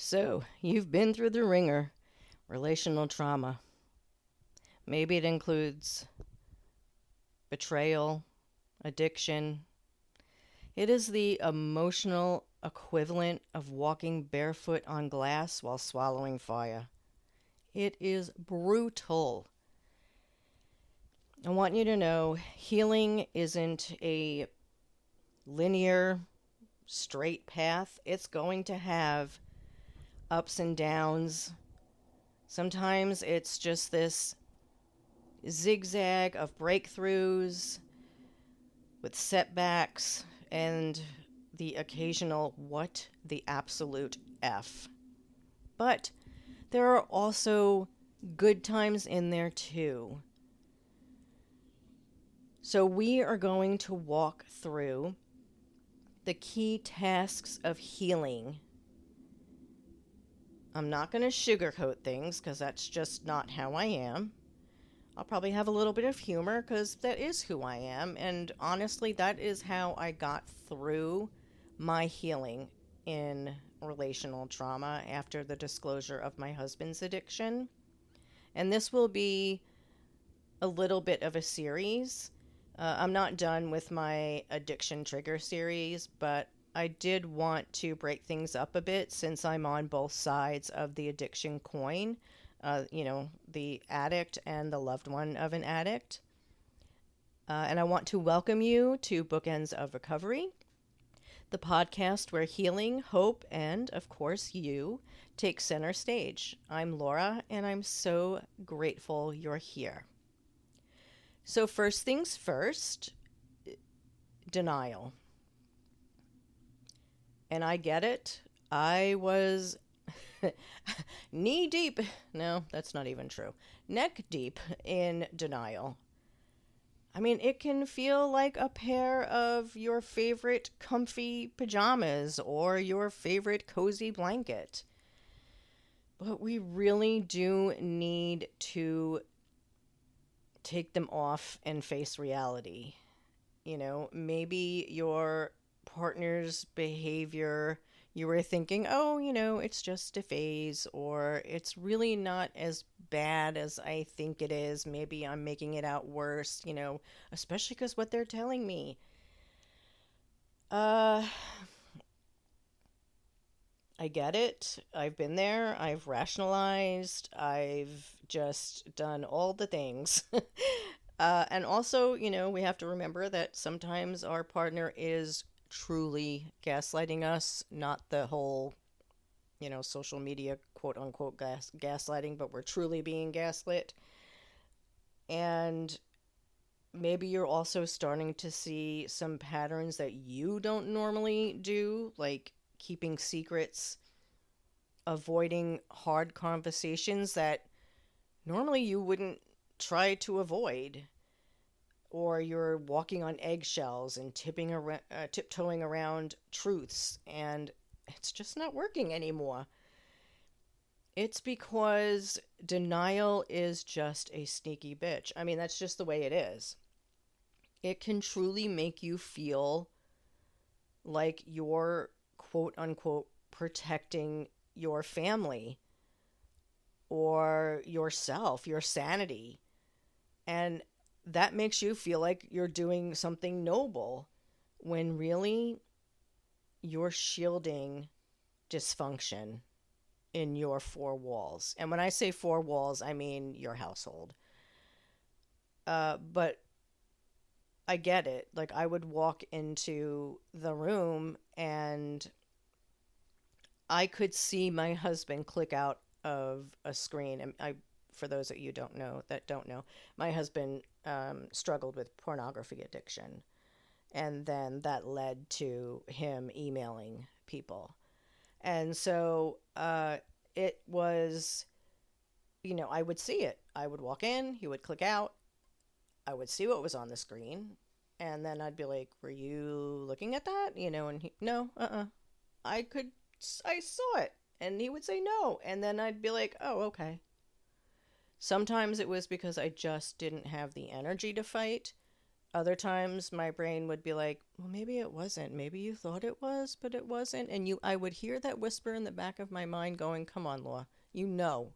So, you've been through the ringer, relational trauma. Maybe it includes betrayal, addiction. It is the emotional equivalent of walking barefoot on glass while swallowing fire. It is brutal. I want you to know healing isn't a linear, straight path. It's going to have ups and downs. Sometimes it's just this zigzag of breakthroughs with setbacks and the occasional what the absolute F. But there are also good times in there too. So we are going to walk through the key tasks of healing. I'm not going to sugarcoat things because that's just not how I am. I'll probably have a little bit of humor because that is who I am. And honestly, that is how I got through my healing in relational trauma after the disclosure of my husband's addiction. And this will be a little bit of a series. I'm not done with my addiction trigger series, but I did want to break things up a bit since I'm on both sides of the addiction coin. The addict and the loved one of an addict. And I want to welcome you to Bookends of Recovery, the podcast where healing, hope, and, of course, you take center stage. I'm Laura, and I'm so grateful you're here. So first things first, denial. And I get it. I was knee deep. No, that's not even true. Neck deep in denial. I mean, it can feel like a pair of your favorite comfy pajamas or your favorite cozy blanket. But we really do need to take them off and face reality. Maybe your partner's behavior, you were thinking, oh, it's just a phase, or it's really not as bad as I think it is. Maybe I'm making it out worse, especially because what they're telling me. Uh, I get it. I've been there. I've rationalized. I've just done all the things. And also, we have to remember that sometimes our partner is truly gaslighting us, not the whole, social media quote unquote gaslighting, but we're truly being gaslit. And maybe you're also starting to see some patterns that you don't normally do, like keeping secrets, avoiding hard conversations that normally you wouldn't try to avoid, or you're walking on eggshells and tiptoeing around truths, and it's just not working anymore. It's because denial is just a sneaky bitch. I mean, that's just the way it is. It can truly make you feel like you're quote unquote protecting your family or yourself, your sanity. And that makes you feel like you're doing something noble when really you're shielding dysfunction in your four walls. And when I say four walls, I mean your household. But I get it. Like, I would walk into the room and I could see my husband click out of a screen. And for those that don't know, my husband struggled with pornography addiction, and then that led to him emailing people, and so it was, I would see it. I would walk in, he would click out, I would see what was on the screen, and then I'd be like, "Were you looking at that?" And he, "No, I could, I saw it," and he would say no, and then I'd be like, "Oh, okay." Sometimes it was because I just didn't have the energy to fight. Other times my brain would be like, well, maybe it wasn't. Maybe you thought it was, but it wasn't. And I would hear that whisper in the back of my mind going, come on, Laura, you know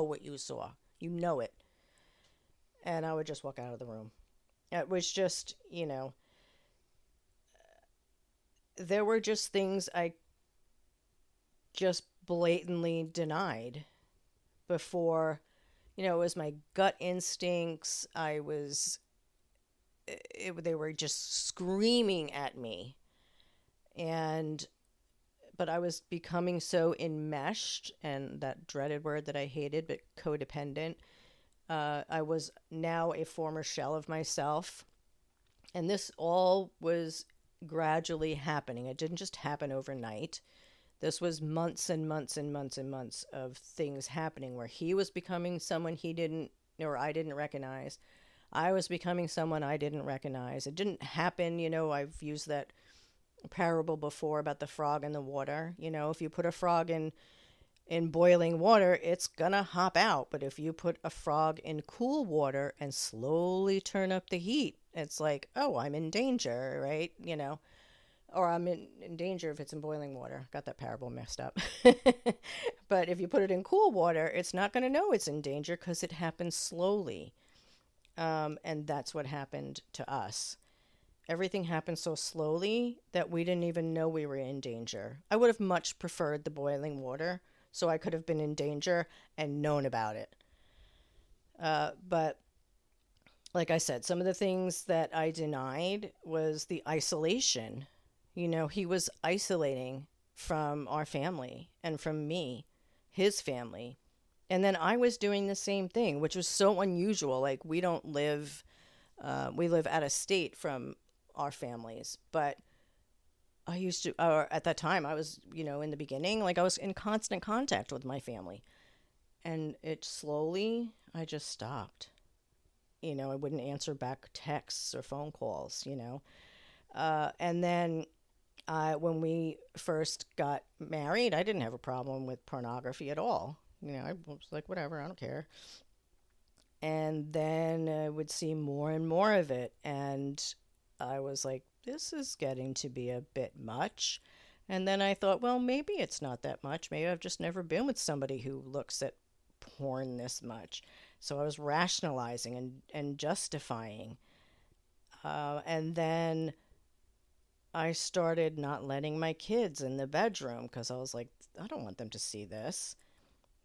what you saw. You know it. And I would just walk out of the room. It was just, there were just things I just blatantly denied before, it was my gut instincts. They were just screaming at me. And, but I was becoming so enmeshed, and that dreaded word that I hated, but codependent. I was now a former shell of myself. And this all was gradually happening. It didn't just happen overnight. This was months and months and months and months of things happening where he was becoming someone he didn't, or I didn't recognize. I was becoming someone I didn't recognize. It didn't happen, I've used that parable before about the frog in the water. If you put a frog in boiling water, it's gonna hop out. But if you put a frog in cool water and slowly turn up the heat, it's like, oh, I'm in danger, right? Or I'm in danger if it's in boiling water. Got that parable messed up. But if you put it in cool water, it's not going to know it's in danger because it happens slowly. And that's what happened to us. Everything happened so slowly that we didn't even know we were in danger. I would have much preferred the boiling water so I could have been in danger and known about it. But like I said, some of the things that I denied was the isolation. He was isolating from our family and from me, his family. And then I was doing the same thing, which was so unusual. Like, we live out of state from our families. But I used to, or at that time, I was, in the beginning, like I was in constant contact with my family. And it slowly, I just stopped. I wouldn't answer back texts or phone calls, and then when we first got married, I didn't have a problem with pornography at all. I was like, whatever, I don't care. And then I would see more and more of it. And I was like, this is getting to be a bit much. And then I thought, well, maybe it's not that much. Maybe I've just never been with somebody who looks at porn this much. So I was rationalizing and justifying. And then I started not letting my kids in the bedroom because I was like, I don't want them to see this.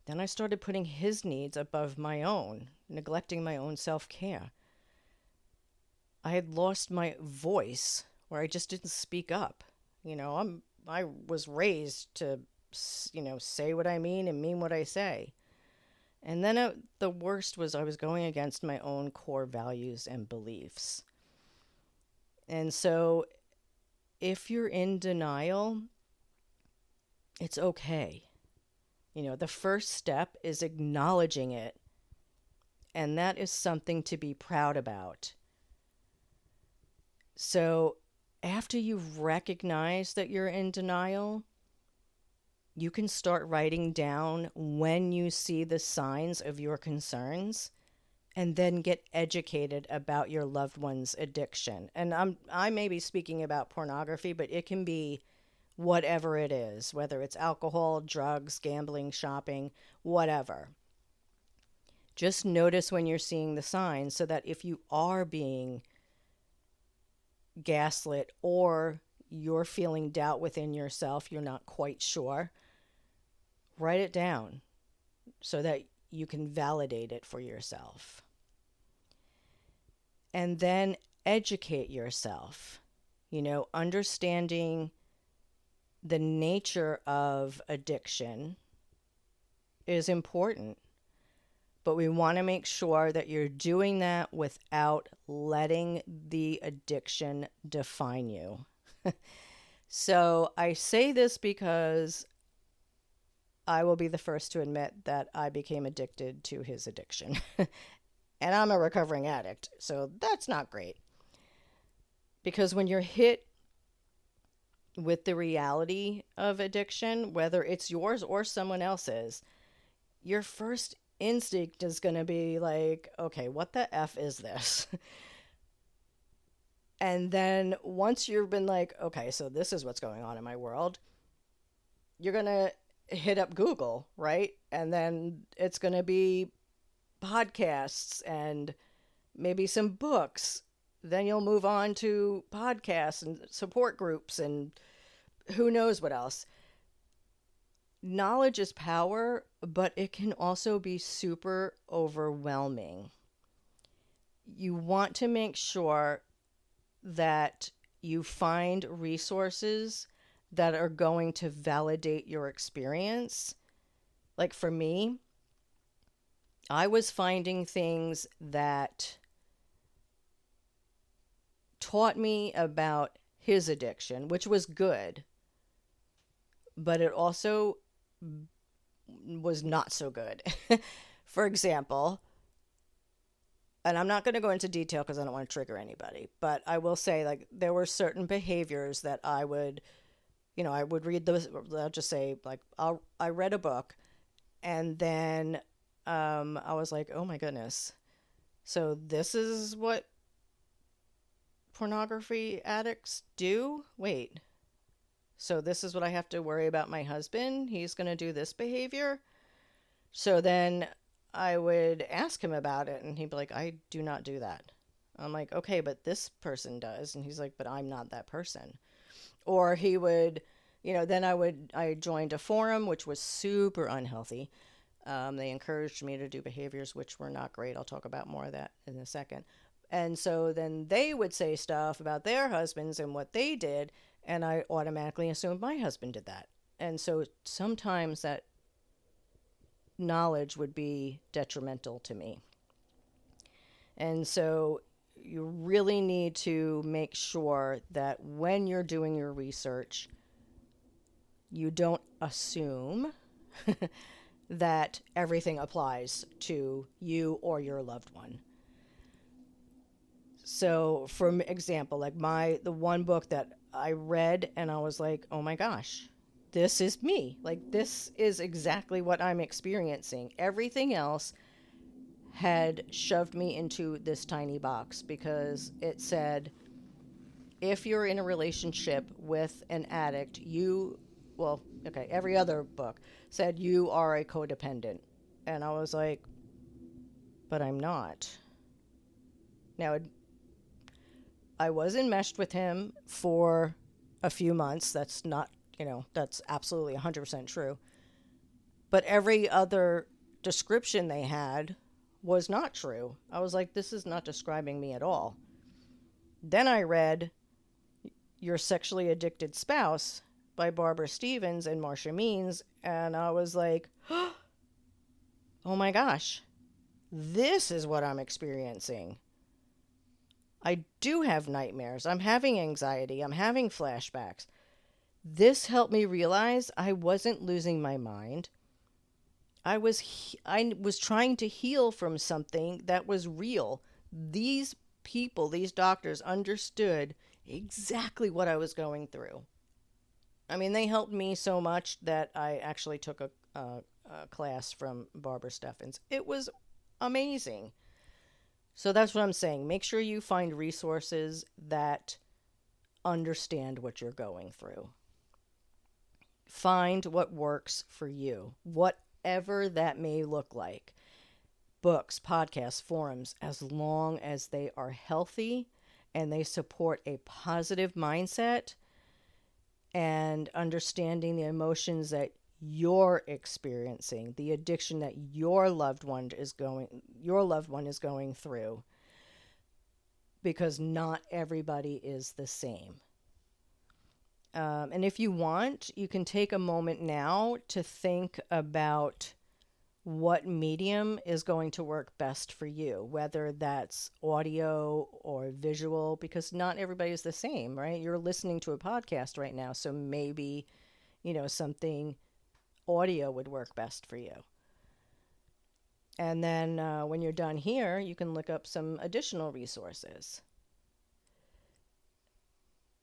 Then I started putting his needs above my own, neglecting my own self-care. I had lost my voice where I just didn't speak up. I was raised to, say what I mean and mean what I say. And then the worst was I was going against my own core values and beliefs. And so if you're in denial, it's okay. The first step is acknowledging it. And that is something to be proud about. So after you've recognized that you're in denial, you can start writing down when you see the signs of your concerns and then get educated about your loved one's addiction. And I may be speaking about pornography, but it can be whatever it is, whether it's alcohol, drugs, gambling, shopping, whatever. Just notice when you're seeing the signs so that if you are being gaslit or you're feeling doubt within yourself, you're not quite sure, write it down so that you can validate it for yourself. And then educate yourself, understanding the nature of addiction is important. But we want to make sure that you're doing that without letting the addiction define you. So I say this because I will be the first to admit that I became addicted to his addiction. And I'm a recovering addict, so that's not great. Because when you're hit with the reality of addiction, whether it's yours or someone else's, your first instinct is going to be like, okay, what the F is this? And then once you've been like, okay, so this is what's going on in my world, you're going to hit up Google, right? And then it's going to be podcasts and maybe some books. Then you'll move on to podcasts and support groups and who knows what else. Knowledge is power, but it can also be super overwhelming. You want to make sure that you find resources that are going to validate your experience. Like for me, I was finding things that taught me about his addiction, which was good, but it also was not so good. For example, and I'm not going to go into detail because I don't want to trigger anybody, but I will say like there were certain behaviors that I would, I would read those. I'll just say like I read a book, and then I was like, oh my goodness, so this is what pornography addicts do? Wait, so this is what I have to worry about my husband? He's going to do this behavior? So then I would ask him about it, and he'd be like, I do not do that. I'm like, okay, but this person does. And he's like, but I'm not that person. Or he would, then I joined a forum, which was super unhealthy. They encouraged me to do behaviors which were not great. I'll talk about more of that in a second. And so then they would say stuff about their husbands and what they did, and I automatically assumed my husband did that. And so sometimes that knowledge would be detrimental to me. And so you really need to make sure that when you're doing your research, you don't assume that everything applies to you or your loved one. So, for example, like the one book that I read and I was like, oh my gosh, this is me. Like, this is exactly what I'm experiencing. Everything else had shoved me into this tiny box because it said, if you're in a relationship with an addict, every other book said you are a codependent. And I was like, but I'm not. Now, I was enmeshed with him for a few months. That's not, that's absolutely 100% true. But every other description they had was not true. I was like, this is not describing me at all. Then I read Your Sexually Addicted Spouse by Barbara Stevens and Marsha Means, and I was like, oh my gosh, this is what I'm experiencing. I do have nightmares. I'm having anxiety. I'm having flashbacks. This helped me realize I wasn't losing my mind. I was trying to heal from something that was real. These people, these doctors understood exactly what I was going through. I mean, they helped me so much that I actually took a class from Barbara Steffens. It was amazing. So that's what I'm saying. Make sure you find resources that understand what you're going through. Find what works for you, whatever that may look like. Books, podcasts, forums, as long as they are healthy and they support a positive mindset and understanding the emotions that you're experiencing, the addiction that your loved one is going through, because not everybody is the same. And if you want, you can take a moment now to think about what medium is going to work best for you, whether that's audio or visual, because not everybody is the same, right? You're listening to a podcast right now, so maybe, something audio would work best for you. And then when you're done here, you can look up some additional resources.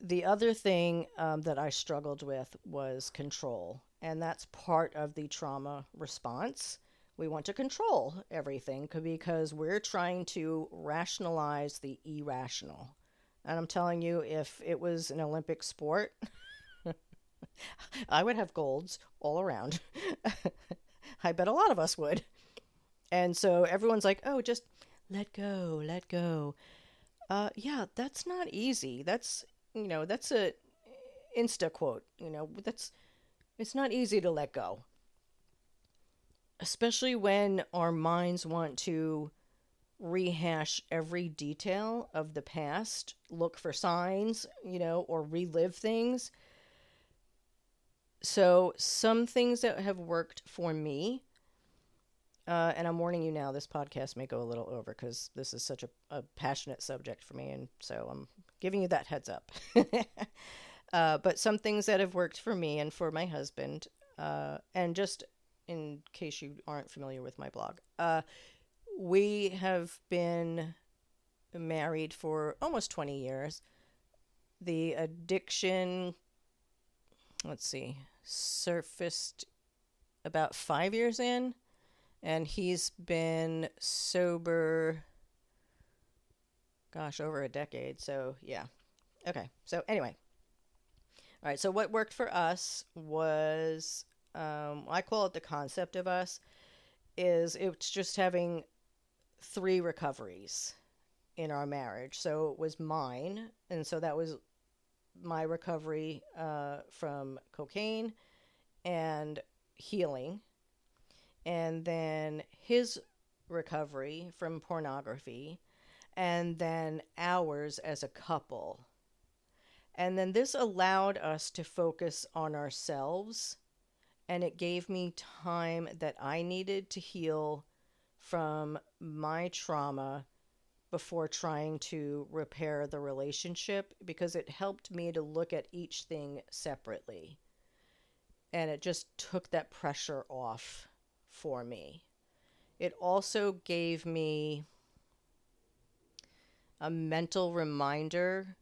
The other thing that I struggled with was control, and that's part of the trauma response. We want to control everything because we're trying to rationalize the irrational. And I'm telling you, if it was an Olympic sport, I would have golds all around. I bet a lot of us would. And so everyone's like, oh, just let go, let go. Yeah, that's not easy. That's a Insta quote. It's not easy to let go, especially when our minds want to rehash every detail of the past, look for signs, or relive things. So, some things that have worked for me, and I'm warning you now, this podcast may go a little over because this is such a passionate subject for me, and so I'm giving you that heads up. But some things that have worked for me and for my husband, and just in case you aren't familiar with my blog, we have been married for almost 20 years. The addiction, let's see, surfaced about 5 years in, and he's been sober, gosh, over a decade. So, yeah. Okay. So, anyway. All right. So, what worked for us was, I call it the concept of us, is it's just having three recoveries in our marriage. So, it was mine. And so, that was my recovery from cocaine and healing, and then his recovery from pornography, and then ours as a couple. And then this allowed us to focus on ourselves, and it gave me time that I needed to heal from my trauma before trying to repair the relationship, because it helped me to look at each thing separately. And it just took that pressure off for me. It also gave me a mental reminder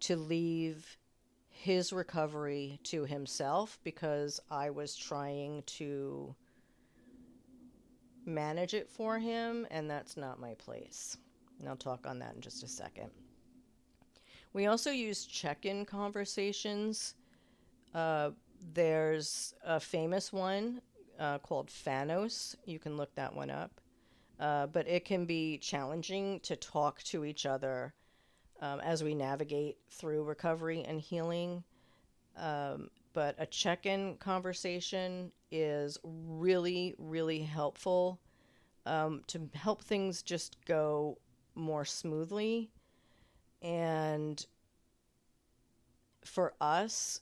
to leave his recovery to himself, because I was trying to manage it for him, and that's not my place. And I'll talk on that in just a second. We also use check-in conversations. There's a famous one called Thanos. You can look that one up. But it can be challenging to talk to each other as we navigate through recovery and healing. But a check-in conversation is really, really helpful to help things just go more smoothly. And for us,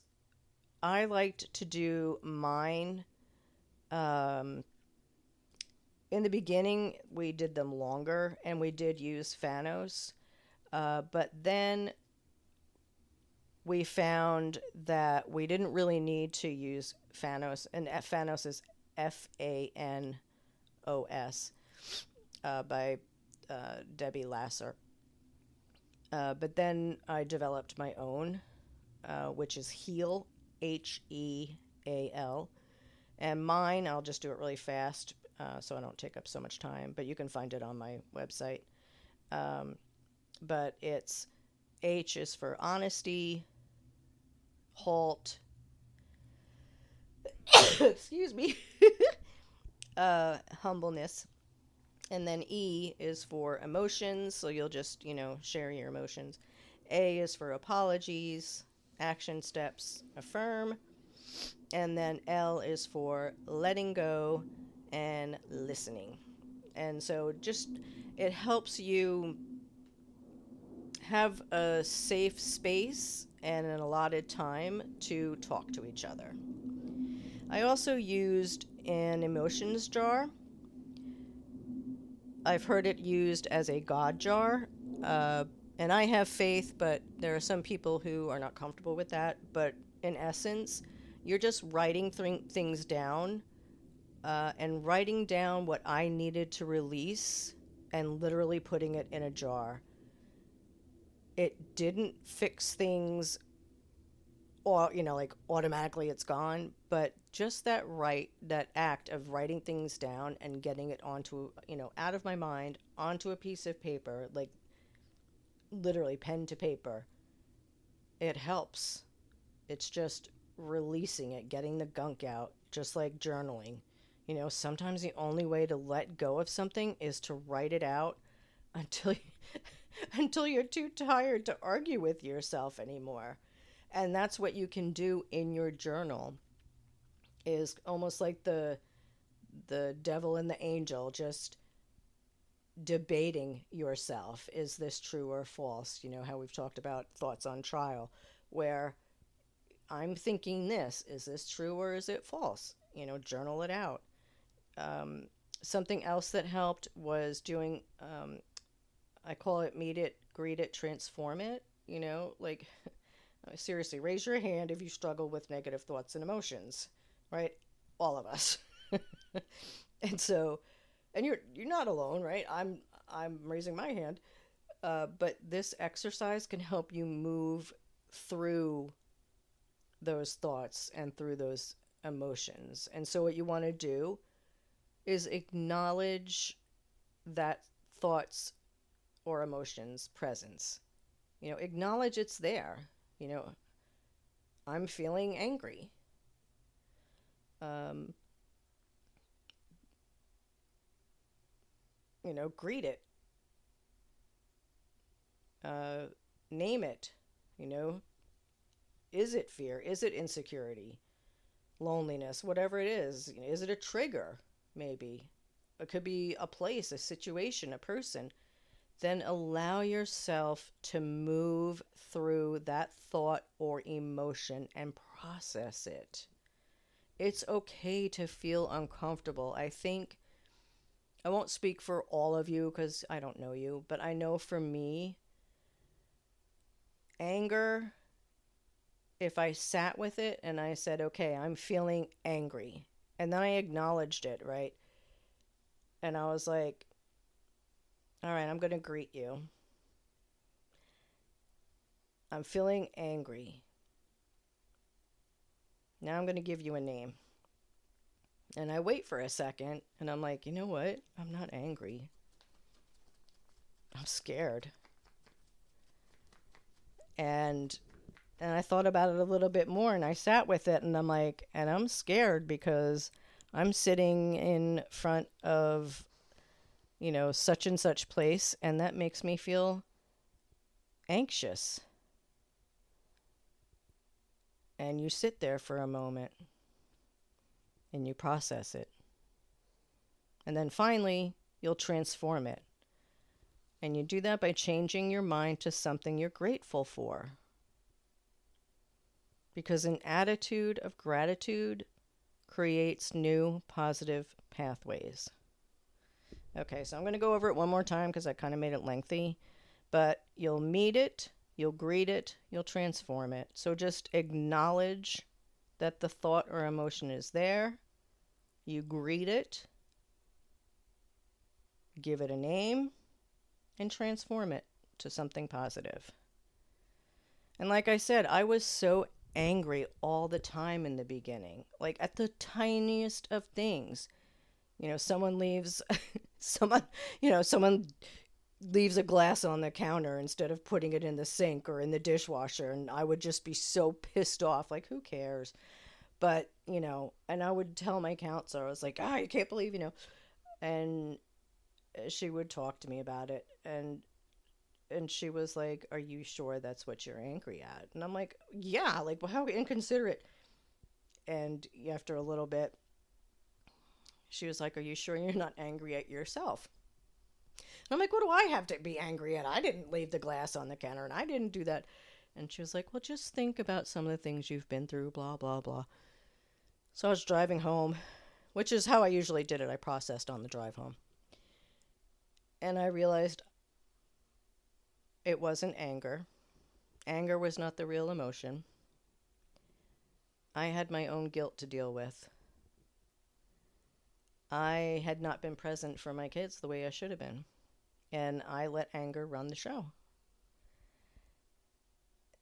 I liked to do mine. In the beginning, we did them longer, and we did use Thanos. But then we found that we didn't really need to use Thanos, and Thanos is Fanos, by Debbie Lasser. But then I developed my own, which is Heal, Heal. And mine, I'll just do it really fast so I don't take up so much time, but you can find it on my website. But it's H is for honesty, halt, excuse me, humbleness. And then E is for emotions, so you'll just, share your emotions. A is for apologies, action steps, affirm. And then L is for letting go and listening. And so it helps you have a safe space and an allotted time to talk to each other. I also used an emotions jar. I've heard it used as a God jar. And I have faith, but there are some people who are not comfortable with that. But in essence, you're just writing things down and writing down what I needed to release and literally putting it in a jar. It didn't fix things or, like automatically it's gone, but just that act of writing things down and getting it onto, out of my mind, onto a piece of paper, like literally pen to paper, it helps. It's just releasing it, getting the gunk out, just like journaling. Sometimes the only way to let go of something is to write it out until until you're too tired to argue with yourself anymore. And that's what you can do in your journal, is almost like the devil and the angel, just debating yourself. Is this true or false? How we've talked about thoughts on trial, where I'm thinking this. Is this true or is it false? Journal it out. Um, Something else that helped was doing, I call it meet it, greet it, transform it. Like, seriously, raise your hand if you struggle with negative thoughts and emotions, right? All of us. And so, and you're not alone, right? I'm raising my hand. But this exercise can help you move through those thoughts and through those emotions. And so, what you want to do is acknowledge that thoughts or emotions presence. Acknowledge it's there. You know, I'm feeling angry. Um, Greet it. Uh, Name it. You know, is it fear? Is it insecurity? Loneliness? Whatever it is. Is it a trigger? Maybe. It could be a place, a situation, a person. Then allow yourself to move through that thought or emotion and process it. It's okay to feel uncomfortable. I think I won't speak for all of you because I don't know you, but I know for me, anger, if I sat with it and I said, okay, I'm feeling angry, and then I acknowledged it, right? And I was like, all right, I'm going to greet you. I'm feeling angry. Now I'm going to give you a name. And I wait for a second and I'm like, you know what? I'm not angry. I'm scared. And I thought about it a little bit more and I sat with it and I'm like, and I'm scared because I'm sitting in front of, such and such place, and that makes me feel anxious. And you sit there for a moment and you process it. And then finally, you'll transform it. And you do that by changing your mind to something you're grateful for. Because an attitude of gratitude creates new positive pathways. Okay, so I'm going to go over it one more time because I kind of made it lengthy. But you'll meet it, you'll greet it, you'll transform it. So just acknowledge that the thought or emotion is there. You greet it, give it a name, and transform it to something positive. And like I said, I was so angry all the time in the beginning, like at the tiniest of things. Someone leaves someone leaves a glass on the counter instead of putting it in the sink or in the dishwasher, and I would just be so pissed off, like, who cares? But, and I would tell my counselor, I was like, you can't believe, and she would talk to me about it, and she was like, are you sure that's what you're angry at? And I'm like, yeah, like, well, how inconsiderate. And after a little bit, she was like, are you sure you're not angry at yourself? And I'm like, what do I have to be angry at? I didn't leave the glass on the counter, and I didn't do that. And she was like, well, just think about some of the things you've been through, blah, blah, blah. So I was driving home, which is how I usually did it. I processed on the drive home. And I realized it wasn't anger. Anger was not the real emotion. I had my own guilt to deal with. I had not been present for my kids the way I should have been. And I let anger run the show.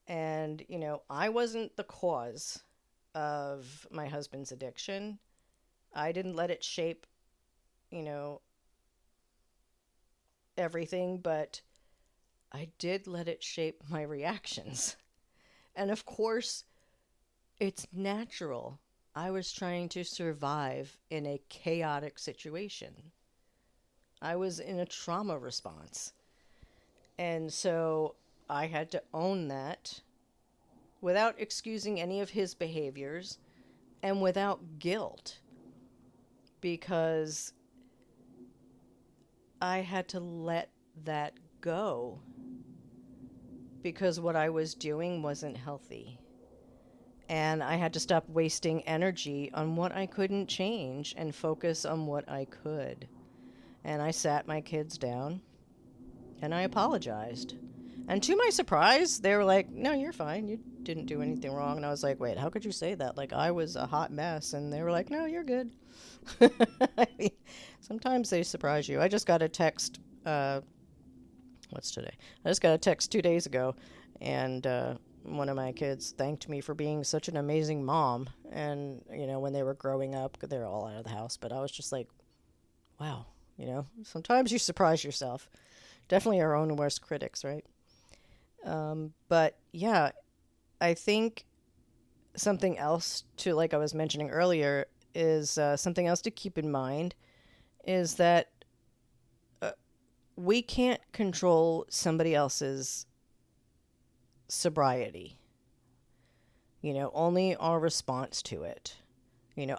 And, I wasn't the cause of my husband's addiction. I didn't let it shape, everything, but I did let it shape my reactions. And of course, it's natural. I was trying to survive in a chaotic situation. I was in a trauma response. And so I had to own that without excusing any of his behaviors and without guilt because I had to let that go because what I was doing wasn't healthy. And I had to stop wasting energy on what I couldn't change and focus on what I could. And I sat my kids down and I apologized. And to my surprise, they were like, "No, you're fine. You didn't do anything wrong." And I was like, "Wait, how could you say that? Like, I was a hot mess." And they were like, "No, you're good." I mean, sometimes they surprise you. I just got a text, what's today? I just got a text 2 days ago, and one of my kids thanked me for being such an amazing mom. And, when they were growing up, they're all out of the house, but I was just like, wow, sometimes you surprise yourself. Definitely our own worst critics, right? But yeah, I think something else to, like I was mentioning earlier, is something else to keep in mind is that uh, we can't control somebody else's sobriety, only our response to it.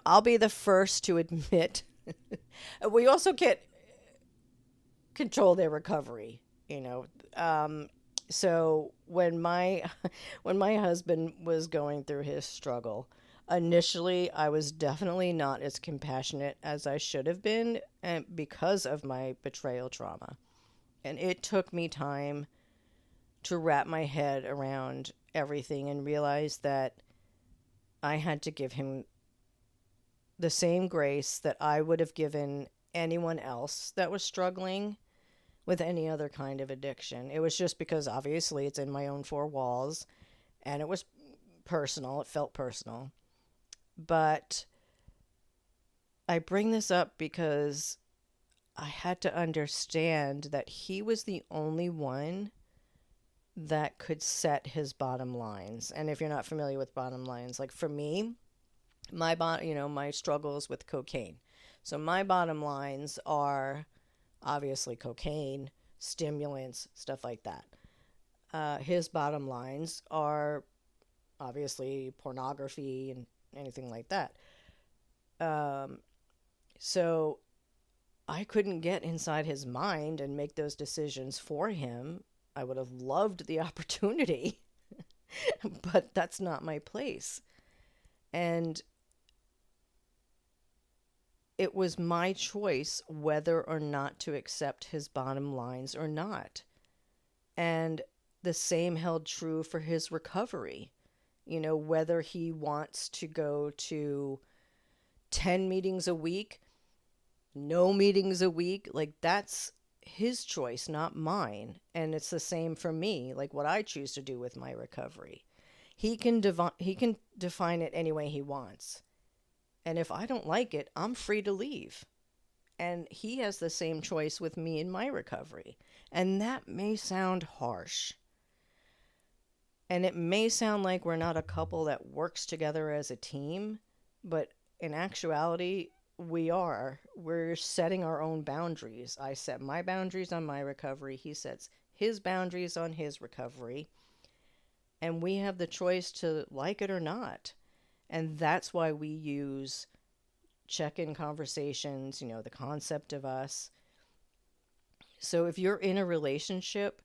I'll be the first to admit we also can't control their recovery, you know. So when my husband was going through his struggle, initially I was definitely not as compassionate as I should have been, and because of my betrayal trauma. And it took me time to wrap my head around everything and realize that I had to give him the same grace that I would have given anyone else that was struggling with any other kind of addiction. It was just because obviously it's in my own four walls and it was personal. It felt personal. But I bring this up because I had to understand that he was the only one that could set his bottom lines. And if you're not familiar with bottom lines, like for me, my struggles with cocaine. So my bottom lines are obviously cocaine, stimulants, stuff like that. His bottom lines are obviously pornography and anything like that. Um, so I couldn't get inside his mind and make those decisions for him. I would have loved the opportunity, but that's not my place. And it was my choice whether or not to accept his bottom lines or not. And the same held true for his recovery. Whether he wants to go to 10 meetings a week, no meetings a week, like that's his choice, not mine. And it's the same for me, like what I choose to do with my recovery. He can define it any way he wants. And if I don't like it, I'm free to leave. And he has the same choice with me in my recovery. And that may sound harsh. And it may sound like we're not a couple that works together as a team, but in actuality, we are. We're setting our own boundaries. I set my boundaries on my recovery. He sets his boundaries on his recovery. And we have the choice to like it or not. And that's why we use check-in conversations, the concept of us. So if you're in a relationship,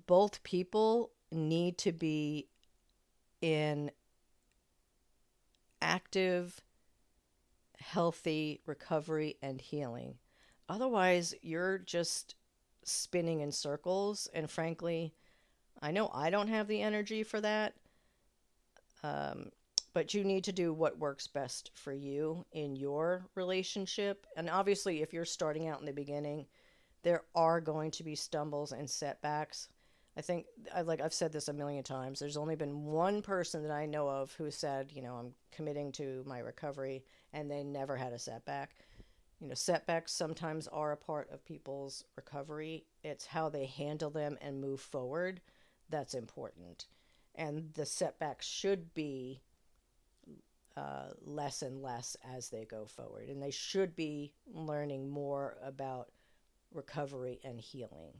both people need to be in active, healthy recovery and healing. Otherwise, you're just spinning in circles. And frankly, I know I don't have the energy for that. But you need to do what works best for you in your relationship. And obviously, if you're starting out in the beginning, there are going to be stumbles and setbacks. I think, I've said this a million times, there's only been one person that I know of who said, I'm committing to my recovery, and they never had a setback. Setbacks sometimes are a part of people's recovery. It's how they handle them and move forward that's important. And the setbacks should be less and less as they go forward. And they should be learning more about recovery and healing.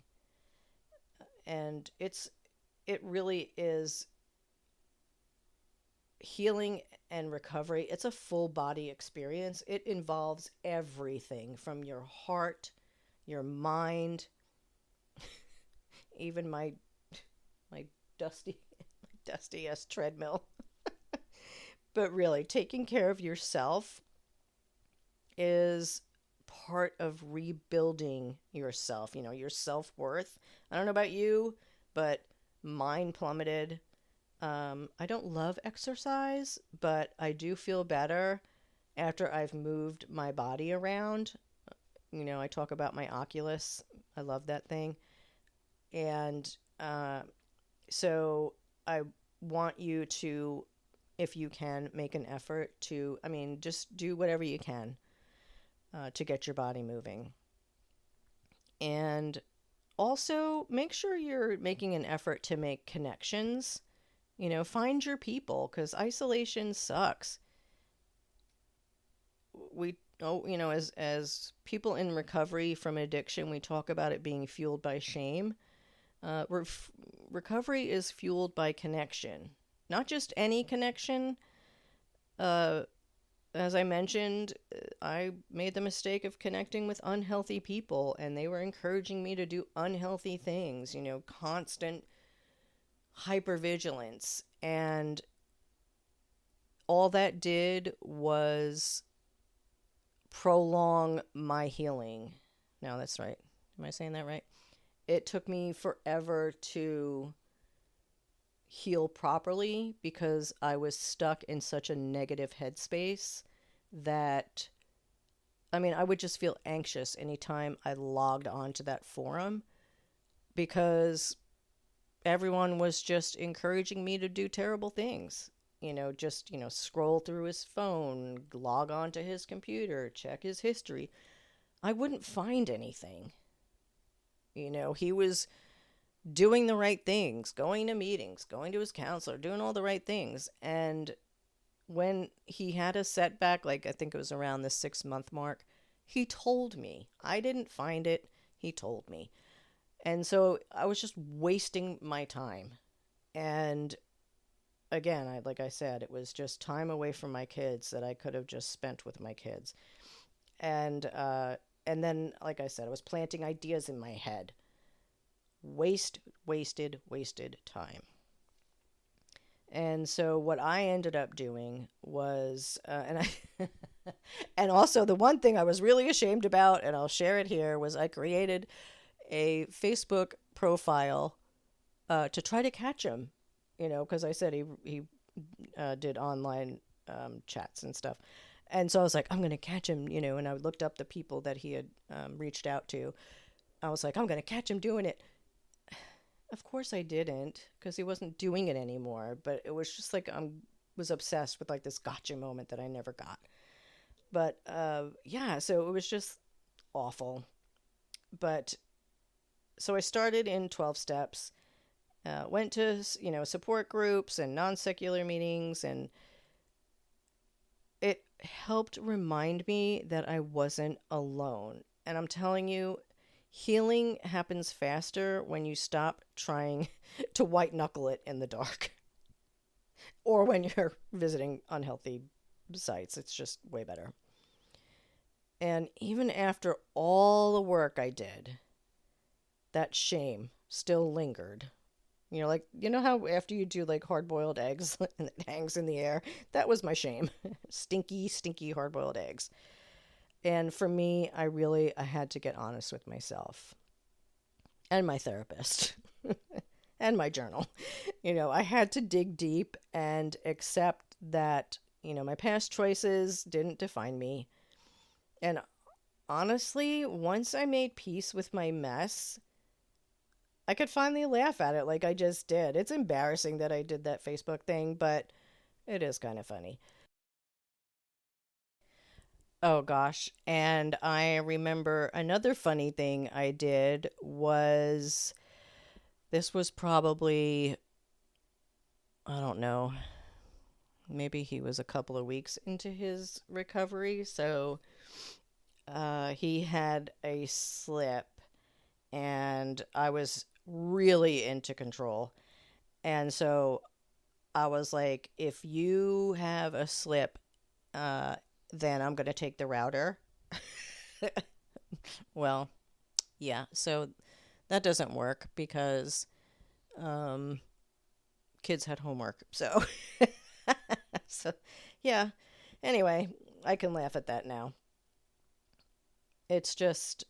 And it really is healing and recovery. It's a full body experience. It involves everything from your heart, your mind, even my dusty my dusty ass treadmill. But really, taking care of yourself is part of rebuilding yourself, your self worth. I don't know about you, but mine plummeted. I don't love exercise, but I do feel better after I've moved my body around. I talk about my Oculus. I love that thing. And so I want you to, if you can, make an effort to, just do whatever you can to get your body moving. And also make sure you're making an effort to make connections. Find your people because isolation sucks. We oh, as people in recovery from addiction, we talk about it being fueled by shame. Uh, Recovery is fueled by connection, not just any connection. Uh, as I mentioned, I made the mistake of connecting with unhealthy people, and they were encouraging me to do unhealthy things, constant hypervigilance. And all that did was prolong my healing. No, that's right. Am I saying that right? It took me forever to heal properly because I was stuck in such a negative headspace that I would just feel anxious anytime I logged onto that forum because everyone was just encouraging me to do terrible things. Just, scroll through his phone, log on to his computer, check his history. I wouldn't find anything. He was doing the right things, going to meetings, going to his counselor, doing all the right things. And when he had a setback, like I think it was around the 6 month mark, he told me. I didn't find it. He told me. And so I was just wasting my time. And again, like I said, it was just time away from my kids that I could have just spent with my kids. And then, like I said, I was planting ideas in my head. Wasted time. And so what I ended up doing was, and also the one thing I was really ashamed about, and I'll share it here, was I created a Facebook profile to try to catch him, because I said he did online chats and stuff. And so I was like, I'm going to catch him, and I looked up the people that he had reached out to. I was like, I'm going to catch him doing it. Of course I didn't, because he wasn't doing it anymore. But it was just like I was obsessed with like this gotcha moment that I never got. But yeah, so it was just awful. But so I started in 12 steps, went to support groups and non-secular meetings, and it helped remind me that I wasn't alone. And I'm telling you, healing happens faster when you stop trying to white knuckle it in the dark or when you're visiting unhealthy sites. It's just way better. And even after all the work I did, that shame still lingered. Like, how after you do like hard boiled eggs and it hangs in the air? That was my shame. Stinky, stinky hard boiled eggs. And for me, I had to get honest with myself and my therapist and my journal. I had to dig deep and accept that, my past choices didn't define me. And honestly, once I made peace with my mess, I could finally laugh at it like I just did. It's embarrassing that I did that Facebook thing, but it is kind of funny. Oh gosh. And I remember another funny thing I did was this was probably, I don't know, maybe he was a couple of weeks into his recovery. So he had a slip, and I was really into control. And so I was like, if you have a slip, uh, then I'm going to take the router. Well, yeah, so that doesn't work because um, kids had homework. So, so yeah. Anyway, I can laugh at that now. It's just,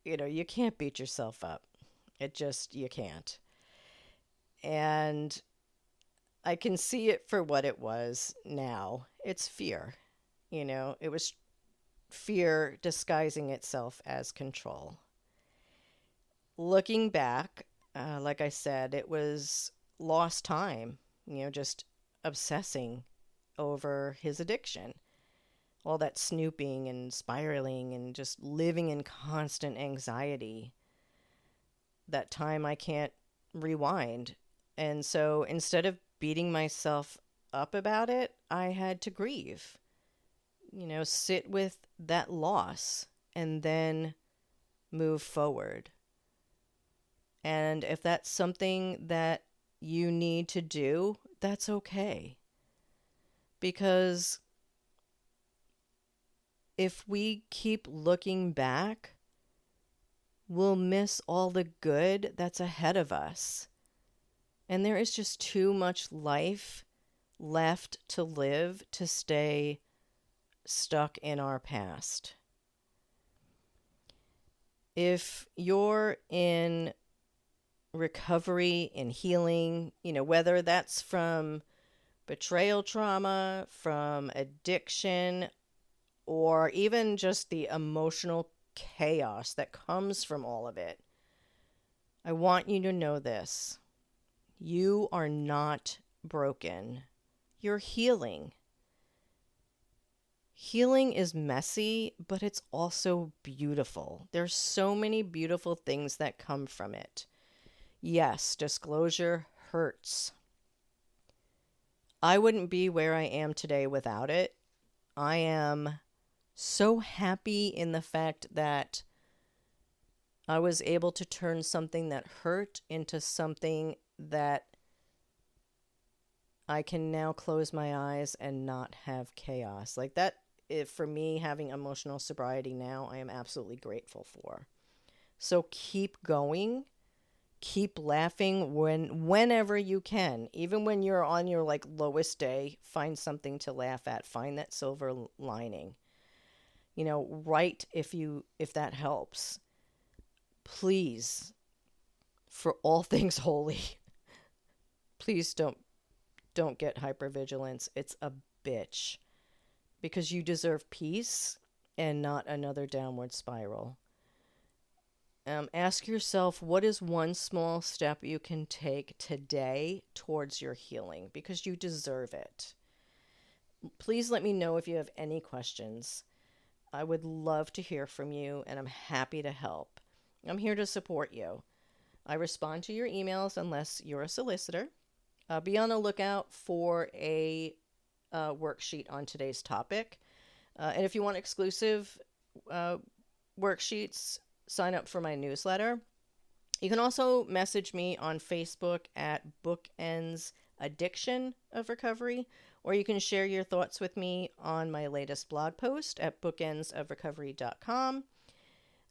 you can't beat yourself up. You can't. And I can see it for what it was now. It's fear. It was fear disguising itself as control. Looking back, like I said, it was lost time, just obsessing over his addiction. All that snooping and spiraling and just living in constant anxiety. That time I can't rewind. And so instead of beating myself up about it, I had to grieve, sit with that loss and then move forward. And if that's something that you need to do, that's okay. Because if we keep looking back, we'll miss all the good that's ahead of us. And there is just too much life left to live to stay stuck in our past. If you're in recovery and healing, whether that's from betrayal trauma, from addiction, or even just the emotional chaos that comes from all of it, I want you to know this. You are not broken. You're healing. Healing is messy, but it's also beautiful. There's so many beautiful things that come from it. Yes, disclosure hurts. I wouldn't be where I am today without it. I am so happy in the fact that I was able to turn something that hurt into something that I can now close my eyes and not have chaos. Like that, for me, having emotional sobriety now, I am absolutely grateful for. So keep going. Keep laughing whenever you can. Even when you're on your lowest day, find something to laugh at. Find that silver lining. Write if that helps. Please, for all things holy, please don't get hypervigilance. It's a bitch. Because you deserve peace and not another downward spiral. Ask yourself, what is one small step you can take today towards your healing? Because you deserve it. Please let me know if you have any questions. I would love to hear from you, and I'm happy to help. I'm here to support you. I respond to your emails unless you're a solicitor. Be on the lookout for a worksheet on today's topic. And if you want exclusive worksheets, sign up for my newsletter. You can also message me on Facebook at Bookends Addiction of Recovery, or you can share your thoughts with me on my latest blog post at bookendsofrecovery.com.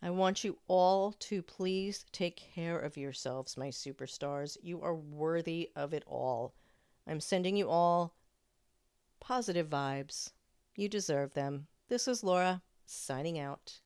I want you all to please take care of yourselves, my superstars. You are worthy of it all. I'm sending you all positive vibes. You deserve them. This is Laura, signing out.